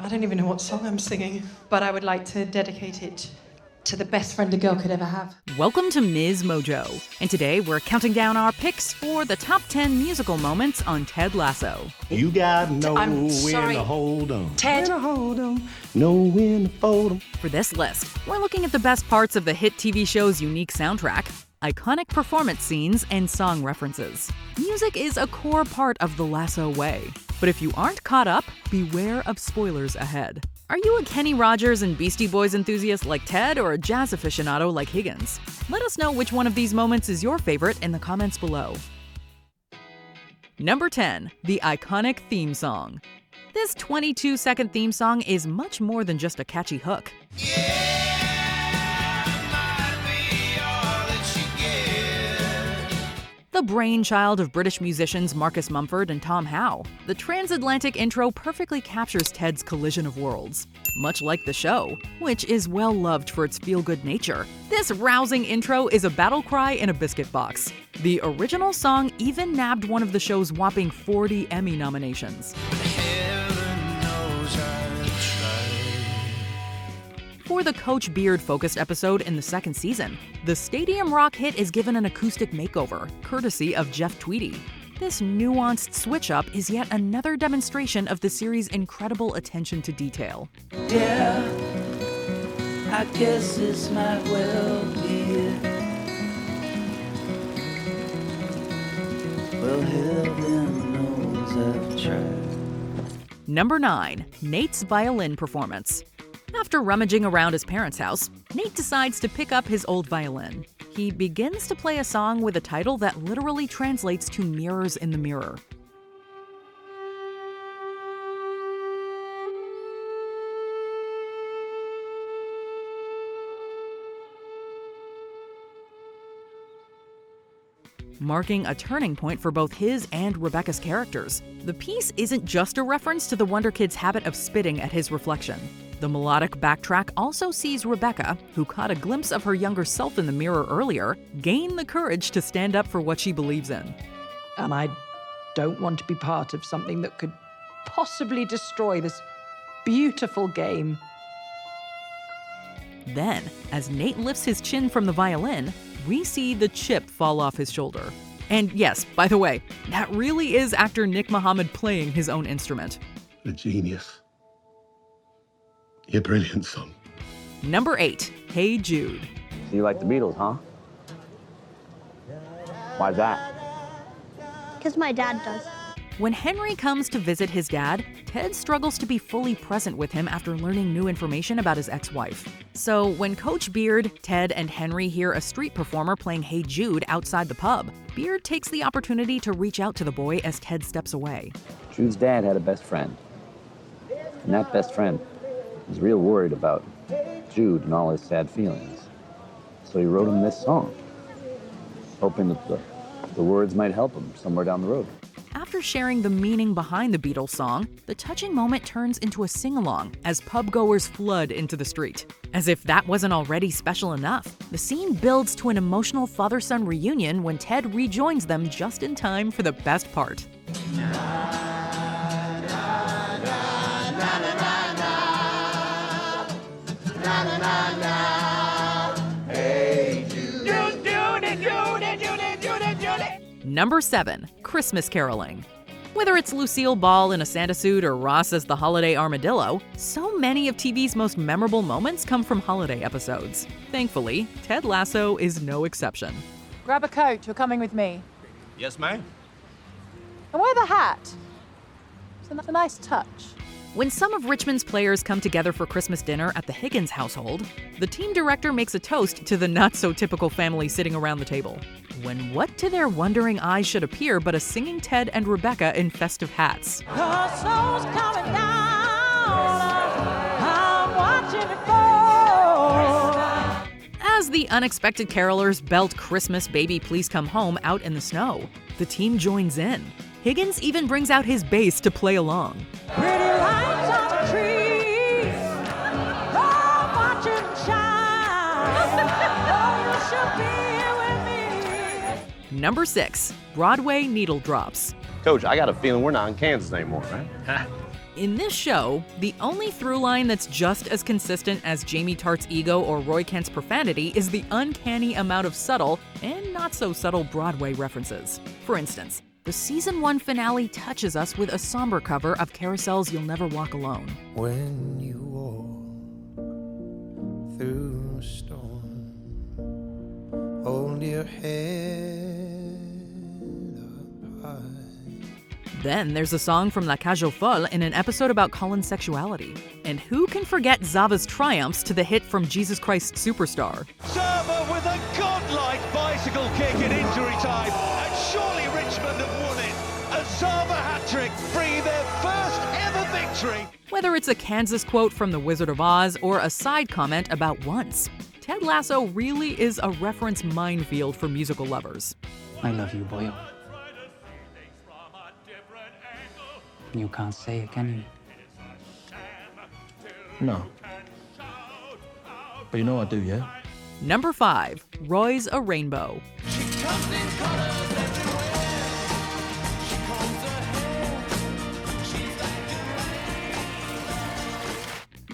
I don't even know what song I'm singing, but I would like to dedicate it to the best friend a girl could ever have. Welcome to MsMojo, and today we're counting down our picks for the top 10 musical moments on Ted Lasso. You gotta know I'm when sorry. to hold 'em. Ted. When to hold 'em. Know when to fold 'em. For this list, we're looking at the best parts of the hit TV show's unique soundtrack, iconic performance scenes, and song references. Music is a core part of the Lasso Way. But if you aren't caught up, beware of spoilers ahead. Are you a Kenny Rogers and Beastie Boys enthusiast like Ted or a jazz aficionado like Higgins? Let us know which one of these moments is your favorite in the comments below. Number 10, the iconic theme song. This 22-second theme song is much more than just a catchy hook. The brainchild of British musicians Marcus Mumford and Tom Howe, the transatlantic intro perfectly captures Ted's collision of worlds. Much like the show, which is well loved for its feel-good nature, this rousing intro is a battle cry in a biscuit box. The original song even nabbed one of the show's whopping 40 Emmy nominations. For the Coach Beard-focused episode in the second season, the Stadium Rock hit is given an acoustic makeover, courtesy of Jeff Tweedy. This nuanced switch-up is yet another demonstration of the series' incredible attention to detail. Yeah, I guess this might well be it. Well, heaven knows I've tried. Number 9, Nate's violin performance. After rummaging around his parents' house, Nate decides to pick up his old violin. He begins to play a song with a title that literally translates to Mirrors in the Mirror. Marking a turning point for both his and Rebecca's characters. The piece isn't just a reference to the Wonder Kid's habit of spitting at his reflection. The melodic backtrack also sees Rebecca, who caught a glimpse of her younger self in the mirror earlier, gain the courage to stand up for what she believes in. And I don't want to be part of something that could possibly destroy this beautiful game. Then, as Nate lifts his chin from the violin, we see the chip fall off his shoulder. And yes, by the way, that really is actor Nick Mohammed playing his own instrument. A genius. You're brilliant, son. Number 8, Hey Jude. You like the Beatles, huh? Why's that? Because my dad does. When Henry comes to visit his dad, Ted struggles to be fully present with him after learning new information about his ex-wife. So when Coach Beard, Ted, and Henry hear a street performer playing Hey Jude outside the pub, Beard takes the opportunity to reach out to the boy as Ted steps away. Jude's dad had a best friend. And that best friend was real worried about Jude and all his sad feelings. So he wrote him this song, hoping that the words might help him somewhere down the road. After sharing the meaning behind the Beatles song, the touching moment turns into a sing-along as pub-goers flood into the street. As if that wasn't already special enough, the scene builds to an emotional father-son reunion when Ted rejoins them just in time for the best part. Number 7, Christmas caroling. Whether it's Lucille Ball in a Santa suit or Ross as the holiday armadillo, so many of TV's most memorable moments come from holiday episodes. Thankfully, Ted Lasso is no exception. Grab a coat, you're coming with me. Yes, ma'am. And wear the hat. It's a nice touch. When some of Richmond's players come together for Christmas dinner at the Higgins household, the team director makes a toast to the not-so-typical family sitting around the table. When what to their wondering eyes should appear but a singing Ted and Rebecca in festive hats. Her soul's coming down. I'm watching it fall. As the unexpected carolers belt Christmas Baby Please Come Home out in the snow, the team joins in. Higgins even brings out his bass to play along. Pretty lights on the trees. Oh, watch it shine. Oh, you should be here with me. Number 6, Broadway needle drops. Coach, I got a feeling we're not in Kansas anymore, right? In this show, the only through line that's just as consistent as Jamie Tartt's ego or Roy Kent's profanity is the uncanny amount of subtle and not so subtle Broadway references. For instance, the season 1 finale touches us with a somber cover of Carousel's You'll Never Walk Alone. When you walk through a storm, hold your head up high. Then there's a song from La Cage aux Folles in an episode about Colin's sexuality. And who can forget Zava's triumphs to the hit from Jesus Christ Superstar? Zava with a godlike bicycle kick in injury time, and surely Richmond have won it. A Zava hat-trick, bringing their first ever victory. Whether it's a Kansas quote from The Wizard of Oz or a side comment about Once, Ted Lasso really is a reference minefield for musical lovers. I love you, boyo. You can't say it, can you? No. But you know I do, yeah? Number 5, Roy's a Rainbow.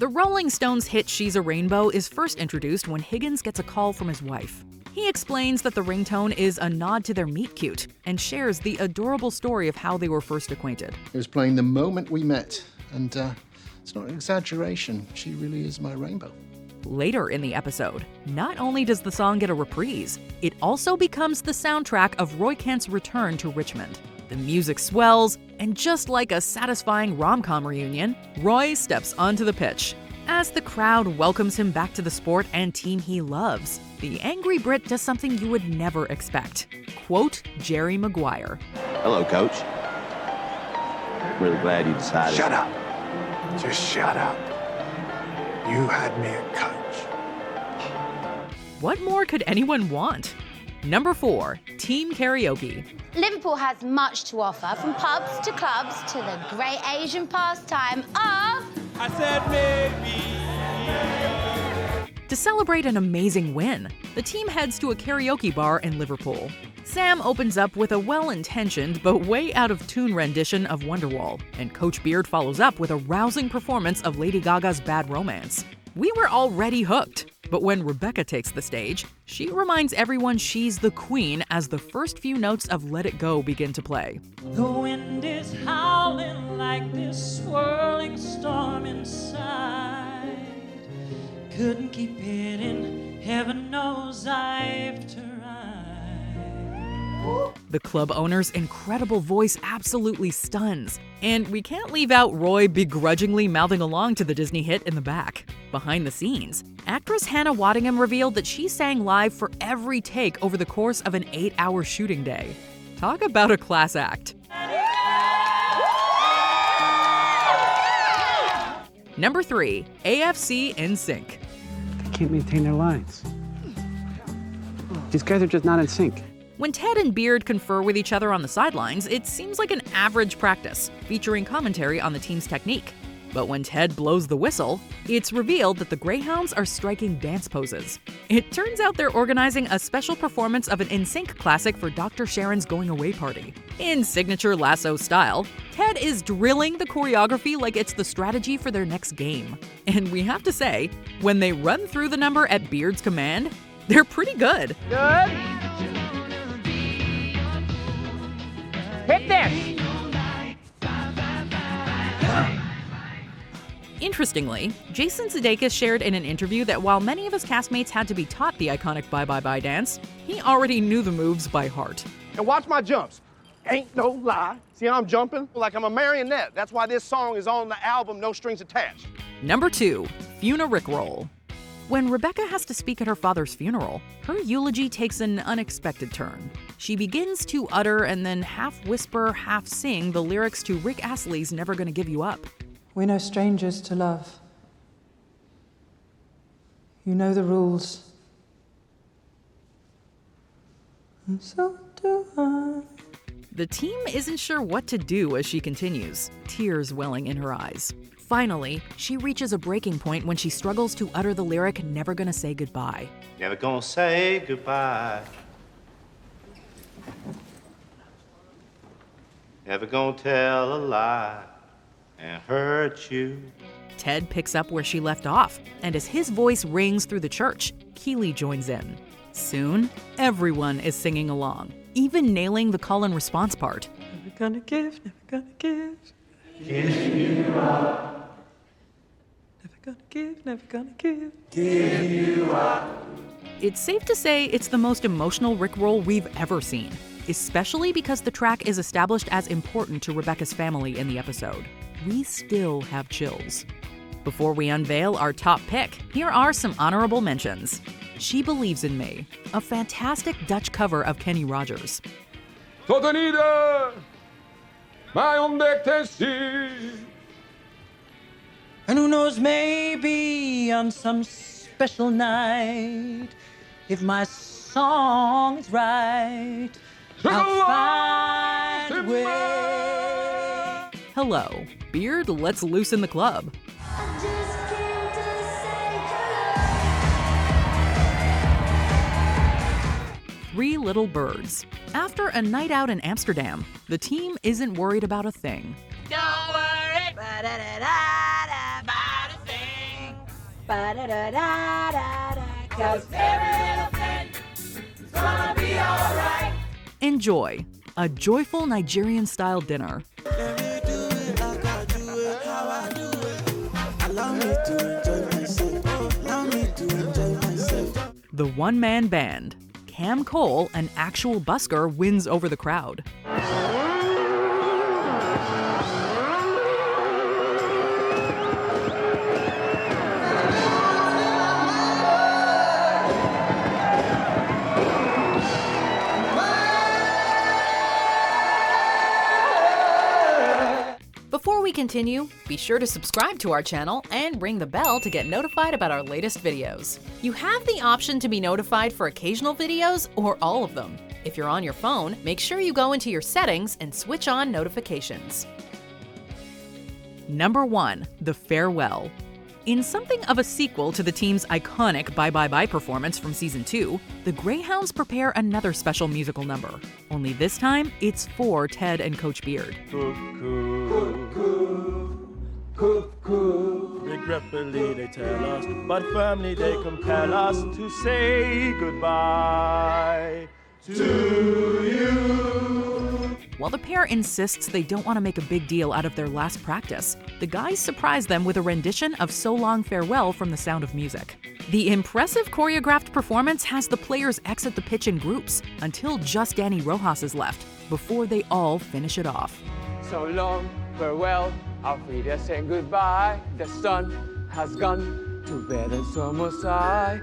The Rolling Stones hit She's a Rainbow is first introduced when Higgins gets a call from his wife. He explains that the ringtone is a nod to their meet-cute and shares the adorable story of how they were first acquainted. It was playing the moment we met, and it's not an exaggeration. She really is my rainbow. Later in the episode, not only does the song get a reprise, it also becomes the soundtrack of Roy Kent's return to Richmond. The music swells, and just like a satisfying rom-com reunion, Roy steps onto the pitch. As the crowd welcomes him back to the sport and team he loves, the angry Brit does something you would never expect. Quote Jerry Maguire. Hello, Coach. Really glad you decided. Shut up. Just shut up. You had me at coach. What more could anyone want? Number 4, Team Karaoke. Liverpool has much to offer, from pubs to clubs to the great Asian pastime of... I said maybe. To celebrate an amazing win, the team heads to a karaoke bar in Liverpool. Sam opens up with a well-intentioned but way out-of-tune rendition of Wonderwall, and Coach Beard follows up with a rousing performance of Lady Gaga's Bad Romance. We were already hooked, but when Rebecca takes the stage, she reminds everyone she's the queen as the first few notes of Let It Go begin to play. The wind is howling like this swirling storm inside. Couldn't keep it in, heaven knows I've tried. The club owner's incredible voice absolutely stuns, and we can't leave out Roy begrudgingly mouthing along to the Disney hit in the back. Behind the scenes, actress Hannah Waddingham revealed that she sang live for every take over the course of an 8-hour shooting day. Talk about a class act. Number 3, AFC NSYNC. They can't maintain their lines. These guys are just not in sync. When Ted and Beard confer with each other on the sidelines, it seems like an average practice, featuring commentary on the team's technique. But when Ted blows the whistle, it's revealed that the Greyhounds are striking dance poses. It turns out they're organizing a special performance of an NSYNC classic for Dr. Sharon's going-away party. In signature Lasso style, Ted is drilling the choreography like it's the strategy for their next game. And we have to say, when they run through the number at Beard's command, they're pretty good. Good. Hit this! Interestingly, Jason Sudeikis shared in an interview that while many of his castmates had to be taught the iconic Bye Bye Bye dance, he already knew the moves by heart. And watch my jumps. Ain't no lie. See how I'm jumping? Like I'm a marionette. That's why this song is on the album No Strings Attached. Number 2, Funa Rickroll. When Rebecca has to speak at her father's funeral, her eulogy takes an unexpected turn. She begins to utter and then half whisper, half sing the lyrics to Rick Astley's Never Gonna Give You Up. We're no strangers to love. You know the rules. And so do I. The team isn't sure what to do as she continues, tears welling in her eyes. Finally, she reaches a breaking point when she struggles to utter the lyric Never Gonna Say Goodbye. Never gonna say goodbye. Never gonna tell a lie. and hurt you. Ted picks up where she left off, and as his voice rings through the church, Keely joins in. Soon, everyone is singing along, even nailing the call and response part. Never gonna give, never gonna give. Give you up. Never gonna give, never gonna give. Give you up. It's safe to say it's the most emotional Rickroll we've ever seen, especially because the track is established as important to Rebecca's family in the episode. We still have chills. Before we unveil our top pick, here are some honorable mentions. She Believes in Me, a fantastic Dutch cover of Kenny Rogers. Tot een ieder mij ontdekt en ziet. And who knows, maybe on some special night, if my song is right, I'll find a way. Hello, Beard, let's loosen the club. Three Little Birds. After a night out in Amsterdam, the team isn't worried about a thing. Don't worry about a thing. 'Cause every little thing is gonna be alright. Enjoy a joyful Nigerian-style dinner. The one-man band. Cam Cole, an actual busker, wins over the crowd. Before we continue, be sure to subscribe to our channel and ring the bell to get notified about our latest videos. You have the option to be notified for occasional videos or all of them. If you're on your phone, make sure you go into your settings and switch on notifications. Number 1, The Farewell. In something of a sequel to the team's iconic Bye Bye Bye performance from Season 2, the Greyhounds prepare another special musical number. Only this time, it's for Ted and Coach Beard. Regretfully they tell us, but firmly they compel us to say goodbye to you. While the pair insists they don't want to make a big deal out of their last practice, the guys surprise them with a rendition of So Long Farewell from The Sound of Music. The impressive choreographed performance has the players exit the pitch in groups until just Danny Rojas is left, before they all finish it off. So long, farewell, auf Wiedersehen, goodbye. The sun has gone to bed and so must I.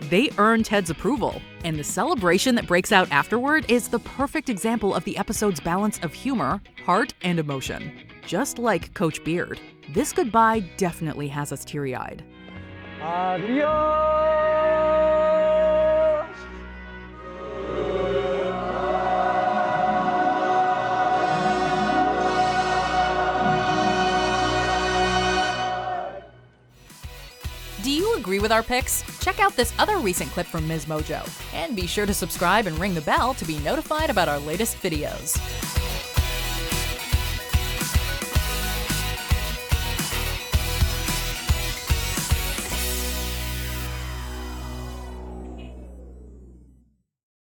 They earn Ted's approval, and the celebration that breaks out afterward is the perfect example of the episode's balance of humor, heart, and emotion. Just like Coach Beard, this goodbye definitely has us teary-eyed. Adios. Do you agree with our picks? Check out this other recent clip from MsMojo, and be sure to subscribe and ring the bell to be notified about our latest videos.